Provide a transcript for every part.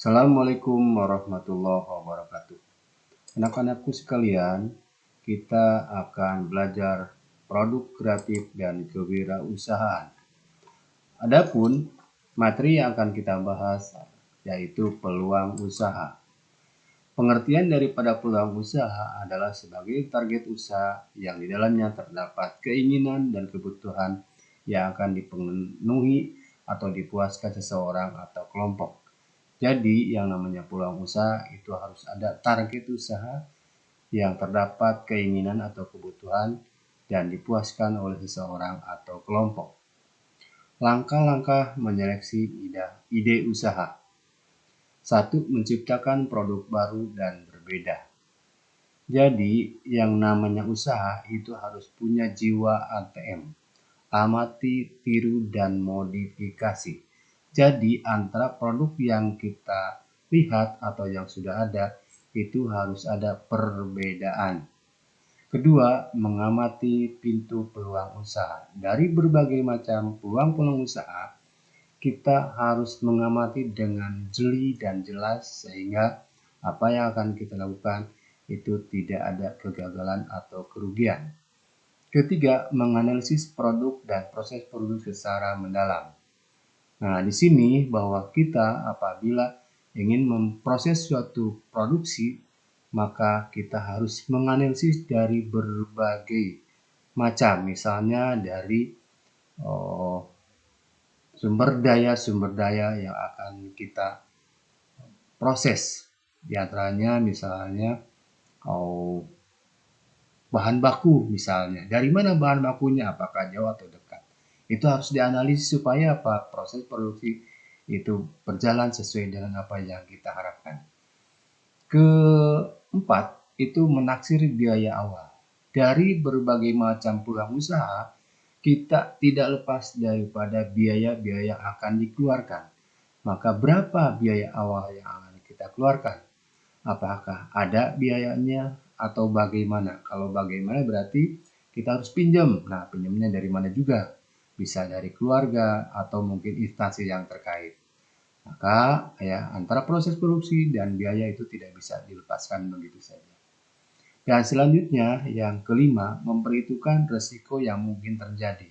Assalamualaikum warahmatullahi wabarakatuh. Anak-anakku sekalian, kita akan belajar produk kreatif dan kewirausahaan. Adapun materi yang akan kita bahas yaitu peluang usaha. Pengertian daripada peluang usaha adalah sebagai target usaha yang di dalamnya terdapat keinginan dan kebutuhan yang akan dipenuhi atau dipuaskan seseorang atau kelompok. Jadi yang namanya peluang usaha itu harus ada target usaha yang terdapat keinginan atau kebutuhan dan dipuaskan oleh seseorang atau kelompok. Langkah-langkah menyeleksi ide usaha. 1. Menciptakan produk baru dan berbeda. Jadi yang namanya usaha itu harus punya jiwa ATM. Amati, tiru, dan modifikasi. Jadi antara produk yang kita lihat atau yang sudah ada itu harus ada perbedaan. Kedua, mengamati pintu peluang usaha. Dari berbagai macam peluang-peluang usaha, kita harus mengamati dengan jeli dan jelas sehingga apa yang akan kita lakukan itu tidak ada kegagalan atau kerugian. Ketiga, menganalisis produk dan proses produk secara mendalam. Nah, di sini bahwa kita apabila ingin memproses suatu produksi, maka kita harus menganalisis dari berbagai macam, misalnya dari sumber daya yang akan kita proses. Di antaranya misalnya bahan baku misalnya. Dari mana bahan bakunya? Apakah jauh atau dekat? Itu harus dianalisis supaya apa? Proses produksi itu berjalan sesuai dengan apa yang kita harapkan. Keempat, itu menaksir biaya awal. Dari berbagai macam peluang usaha, kita tidak lepas daripada biaya-biaya yang akan dikeluarkan. Maka berapa biaya awal yang akan kita keluarkan? Apakah ada biayanya atau bagaimana? Kalau bagaimana berarti kita harus pinjam. Nah, pinjamnya dari mana juga? Bisa dari keluarga atau mungkin instansi yang terkait. Maka antara proses produksi dan biaya itu tidak bisa dilepaskan begitu saja. Dan selanjutnya yang kelima, memperhitungkan resiko yang mungkin terjadi.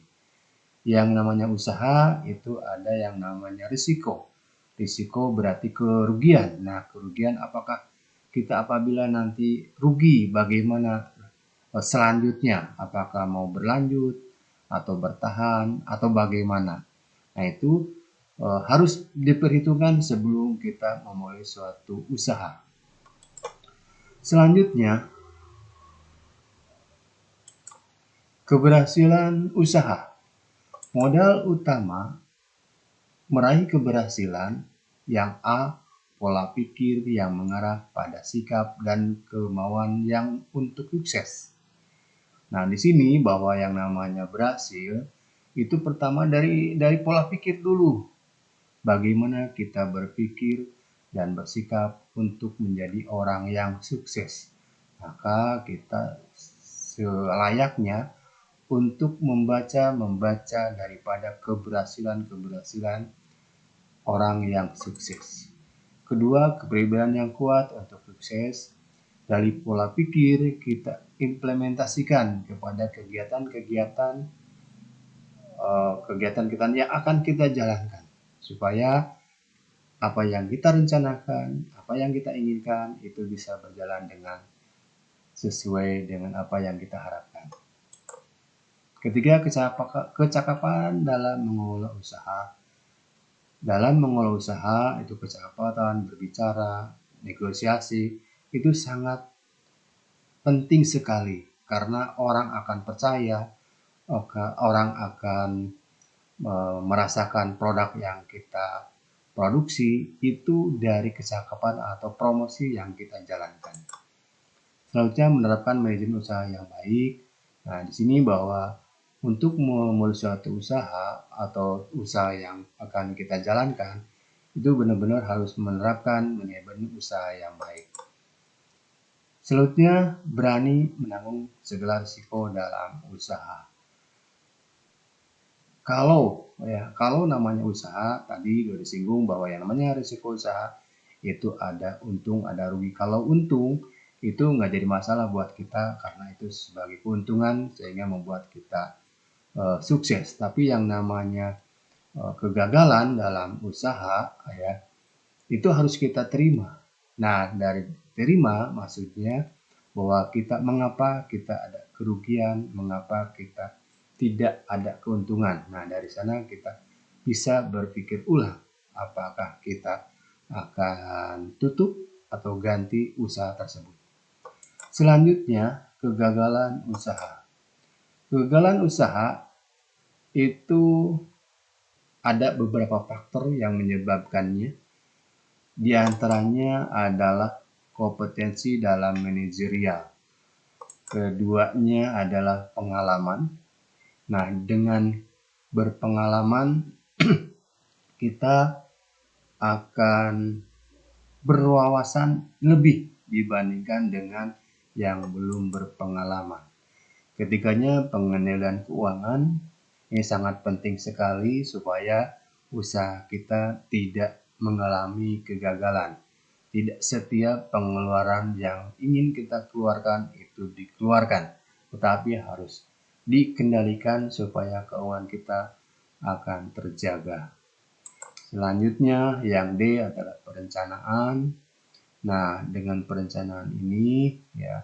Yang namanya usaha itu ada yang namanya risiko. Risiko berarti kerugian. Nah, kerugian apakah kita apabila nanti rugi bagaimana selanjutnya? Apakah mau berlanjut atau bertahan atau bagaimana? Nah, itu harus diperhitungkan sebelum kita memulai suatu usaha. Selanjutnya, keberhasilan usaha. Modal utama meraih keberhasilan yang A, pola pikir yang mengarah pada sikap dan kemauan yang untuk sukses. Nah, di sini bahwa yang namanya berhasil itu pertama dari pola pikir dulu. Bagaimana kita berpikir dan bersikap untuk menjadi orang yang sukses. Maka kita selayaknya untuk membaca daripada keberhasilan orang yang sukses. Kedua, kepribadian yang kuat untuk sukses. Dari pola pikir kita implementasikan kepada kegiatan yang akan kita jalankan supaya apa yang kita rencanakan, apa yang kita inginkan itu bisa berjalan dengan sesuai dengan apa yang kita harapkan. Ketiga, kecakapan dalam mengelola usaha. Dalam mengelola usaha itu kecakapan berbicara, negosiasi itu sangat penting sekali karena orang akan percaya, orang akan merasakan produk yang kita produksi itu dari kecakapan atau promosi yang kita jalankan. Selanjutnya menerapkan manajemen usaha yang baik. Nah, di sini bahwa untuk memulai suatu usaha atau usaha yang akan kita jalankan itu benar-benar harus menerapkan manajemen usaha yang baik. Selanjutnya berani menanggung segala risiko dalam usaha. Kalau namanya usaha tadi sudah disinggung bahwa yang namanya risiko usaha itu ada untung, ada rugi. Kalau untung itu nggak jadi masalah buat kita karena itu sebagai keuntungan sehingga membuat kita sukses. Tapi yang namanya kegagalan dalam usaha ya itu harus kita terima. Nah, dari terima maksudnya bahwa mengapa kita ada kerugian, mengapa kita tidak ada keuntungan. Nah, dari sana kita bisa berpikir ulang apakah kita akan tutup atau ganti usaha tersebut. Selanjutnya, kegagalan usaha. Kegagalan usaha itu ada beberapa faktor yang menyebabkannya. Di antaranya adalah kompetensi dalam manajerial. Keduanya adalah pengalaman. Nah, dengan berpengalaman kita akan berwawasan lebih dibandingkan dengan yang belum berpengalaman. Ketiganya pengendalian keuangan. Ini sangat penting sekali supaya usaha kita tidak mengalami kegagalan. Tidak setiap pengeluaran yang ingin kita keluarkan itu dikeluarkan, tetapi harus dikendalikan supaya keuangan kita akan terjaga. Selanjutnya yang D adalah perencanaan. Nah, dengan perencanaan ini ya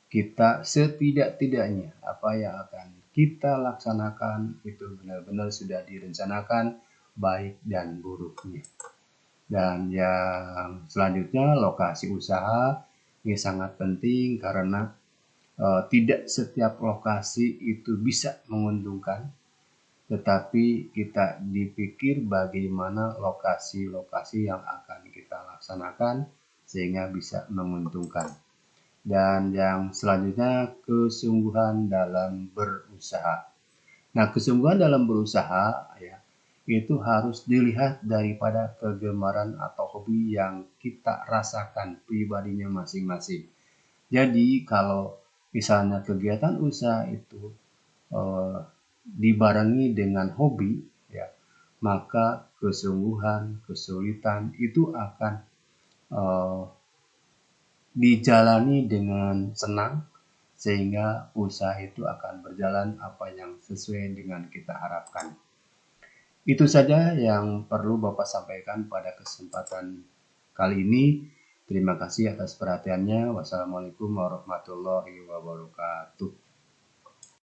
kita setidak-tidaknya apa yang akan kita laksanakan itu benar-benar sudah direncanakan baik dan buruknya. Dan yang selanjutnya lokasi usaha ini sangat penting karena tidak setiap lokasi itu bisa menguntungkan, tetapi kita dipikir bagaimana lokasi-lokasi yang akan kita laksanakan sehingga bisa menguntungkan. Dan yang selanjutnya kesungguhan dalam berusaha. Nah, kesungguhan dalam berusaha ya itu harus dilihat daripada kegemaran atau hobi yang kita rasakan pribadinya masing-masing. Jadi kalau misalnya kegiatan usaha itu dibarengi dengan hobi ya, maka kesungguhan, kesulitan itu akan dijalani dengan senang sehingga usaha itu akan berjalan apa yang sesuai dengan kita harapkan. Itu saja yang perlu Bapak sampaikan pada kesempatan kali ini. Terima kasih atas perhatiannya. Wassalamualaikum warahmatullahi wabarakatuh.